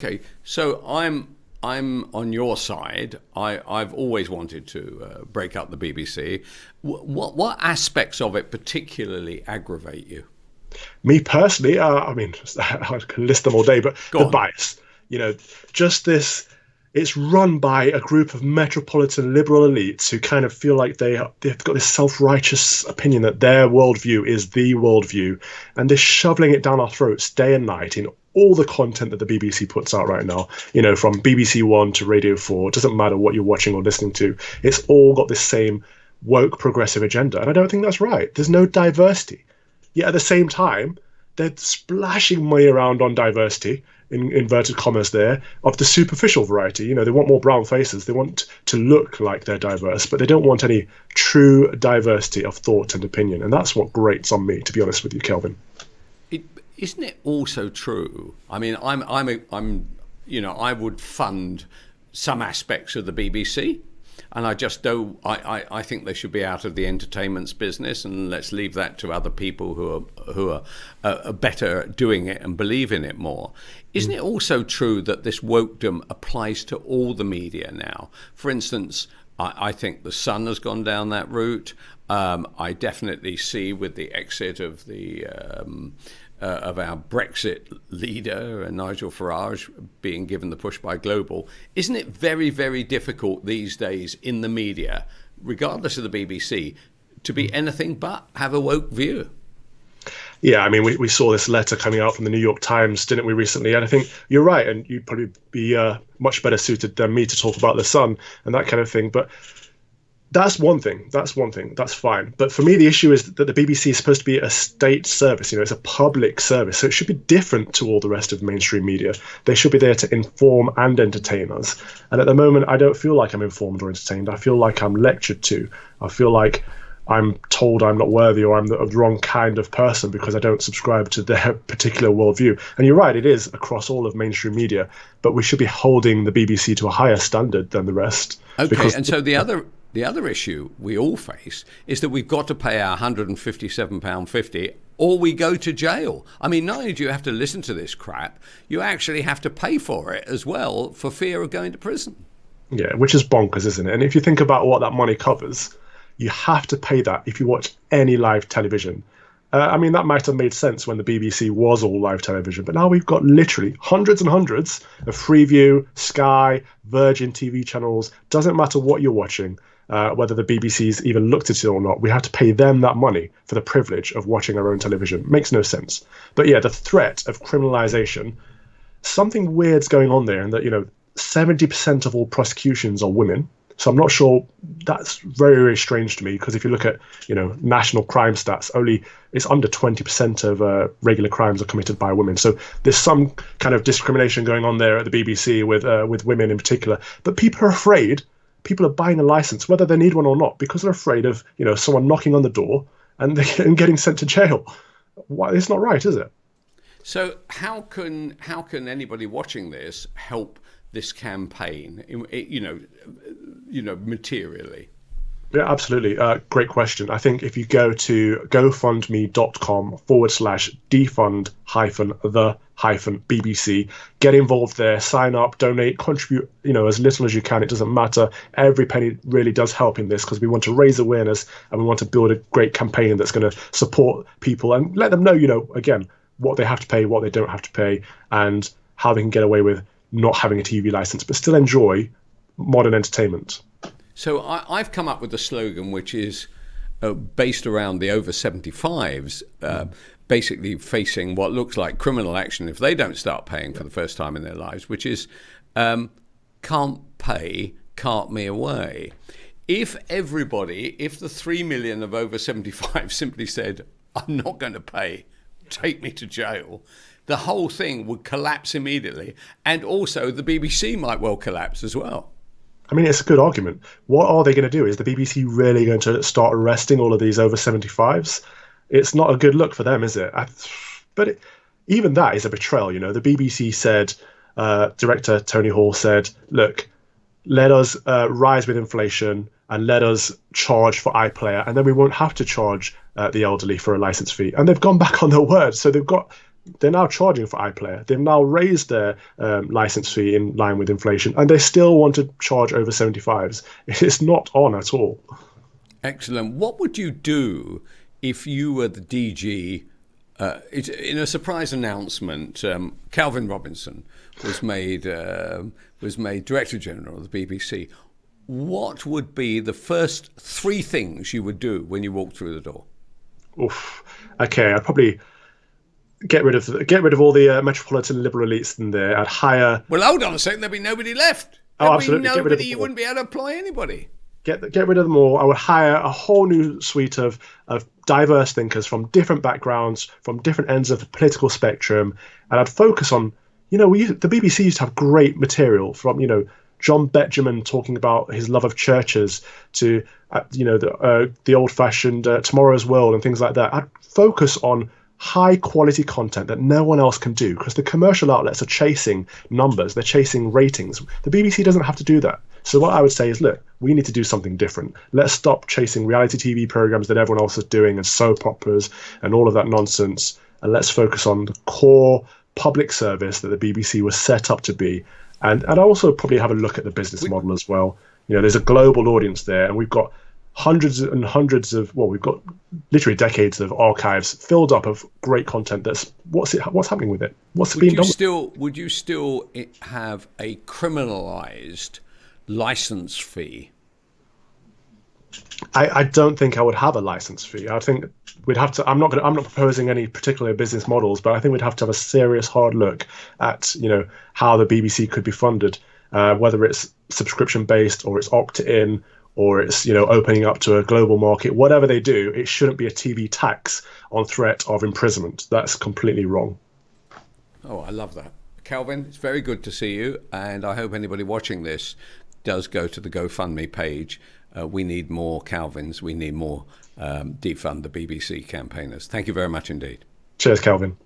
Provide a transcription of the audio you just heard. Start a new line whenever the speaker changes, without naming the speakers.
Okay, so I'm on your side. I've always wanted to break up the BBC. What aspects of it particularly aggravate you?
Me personally, I mean, I can list them all day, but
Go
the
on.
bias, you know, just this, it's run by a group of metropolitan liberal elites who kind of feel like they've got this self-righteous opinion that their worldview is the worldview, and they're shoveling it down our throats day and night in all the content that the BBC puts out right now, from BBC One to Radio 4. It doesn't matter what you're watching or listening to. It's all got this same woke progressive agenda. And I don't think that's right. There's no diversity. Yet at the same time, they're splashing money around on diversity, in inverted commas there, of the superficial variety. They want more brown faces. They want to look like they're diverse, but they don't want any true diversity of thought and opinion. And that's what grates on me, to be honest with you, Kelvin.
It, isn't it also true? I mean, I would fund some aspects of the BBC. And I just don't. I think they should be out of the entertainment's business, and let's leave that to other people who are better at doing it and believe in it more. Isn't it also true that this wokedom applies to all the media now? For instance, I think the Sun has gone down that route. I definitely see with the exit of the of our Brexit leader, Nigel Farage, being given the push by Global. Isn't it very, very difficult these days in the media, regardless of the BBC, to be anything but have a woke view?
Yeah, I mean, we saw this letter coming out from the New York Times, didn't we, recently? And I think you're right, and you'd probably be much better suited than me to talk about the Sun and that kind of thing. But that's one thing. That's fine. But for me, the issue is that the BBC is supposed to be a state service. It's a public service. So it should be different to all the rest of mainstream media. They should be there to inform and entertain us. And at the moment, I don't feel like I'm informed or entertained. I feel like I'm lectured to. I feel like I'm told I'm not worthy or I'm the wrong kind of person because I don't subscribe to their particular worldview. And you're right, it is across all of mainstream media. But we should be holding the BBC to a higher standard than the rest.
Okay, and so the other issue we all face is that we've got to pay our £157.50 or we go to jail. I mean, not only do you have to listen to this crap, you actually have to pay for it as well for fear of going to prison.
Yeah, which is bonkers, isn't it? And if you think about what that money covers, you have to pay that if you watch any live television. I mean, that might have made sense when the BBC was all live television, but now we've got literally hundreds and hundreds of Freeview, Sky, Virgin TV channels. Doesn't matter what you're watching. Whether the BBC's even looked at it or not, we have to pay them that money for the privilege of watching our own television. Makes no sense. But yeah, the threat of criminalisation, something weird's going on there, and that 70% of all prosecutions are women. So I'm not sure. That's very, very strange to me, because if you look at national crime stats, it's under 20% of regular crimes are committed by women. So there's some kind of discrimination going on there at the BBC with women in particular. But people are afraid. People are buying a license, whether they need one or not, because they're afraid of someone knocking on the door and getting sent to jail. Why? It's not right, is it?
So how can anybody watching this help this campaign? Materially.
Yeah, absolutely. Great question. I think if you go to gofundme.com/defund-the-BBC, get involved there, sign up, donate, contribute, as little as you can. It doesn't matter. Every penny really does help in this, because we want to raise awareness and we want to build a great campaign that's going to support people and let them know, again, what they have to pay, what they don't have to pay, and how they can get away with not having a TV license, but still enjoy modern entertainment.
So I've come up with a slogan which is based around the over 75s, basically facing what looks like criminal action if they don't start paying for the first time in their lives, which is can't pay, cart me away. If the 3 million of over 75 simply said, I'm not going to pay, take me to jail, the whole thing would collapse immediately. And also the BBC might well collapse as well.
I mean, it's a good argument. What are they going to do? Is the BBC really going to start arresting all of these over 75s? It's not a good look for them, is it? Even that is a betrayal. The BBC said, director Tony Hall said, look, let us rise with inflation and let us charge for iPlayer, and then we won't have to charge the elderly for a license fee. And they've gone back on their word. So they've got they're now charging for iPlayer. They've now raised their license fee in line with inflation, and they still want to charge over 75s. It's not on at all.
Excellent. What would you do if you were the DG? In a surprise announcement, Kelvin Robinson was made Director General of the BBC. What would be the first three things you would do when you walked through the door?
Oof. Okay, I'd probably get rid of all the metropolitan liberal elites in there. I'd hire.
Well, hold on a second. There'd be nobody left.
Absolutely.
Get rid of you wouldn't be able to employ anybody.
Get rid of them all. I would hire a whole new suite of diverse thinkers from different backgrounds, from different ends of the political spectrum, and I'd focus on, the BBC used to have great material from, John Benjamin talking about his love of churches to, the old-fashioned Tomorrow's World and things like that. I'd focus on high-quality content that no one else can do, because the commercial outlets are chasing numbers, they're chasing ratings. The BBC doesn't have to do that. So what I would say is, look, we need to do something different. Let's stop chasing reality TV programs that everyone else is doing and soap operas and all of that nonsense, and let's focus on the core public service that the BBC was set up to be. And I'd also probably have a look at the business model as well. There's a global audience there, and we've got hundreds and hundreds of, we've got literally decades of archives filled up of great content. What's happening with it? What's being done?
Would you still have a criminalised license fee?
I don't think I would have a license fee. I think we'd have to. I'm not proposing any particular business models, but I think we'd have to have a serious hard look at how the BBC could be funded, whether it's subscription based or it's opt-in or it's opening up to a global market. Whatever they do, it shouldn't be a TV tax on threat of imprisonment. That's completely wrong.
Oh, I love that. Kelvin, it's very good to see you, and I hope anybody watching this does go to the GoFundMe page. We need more Kelvins. We need more Defund the BBC campaigners. Thank you very much indeed.
Cheers, Kelvin.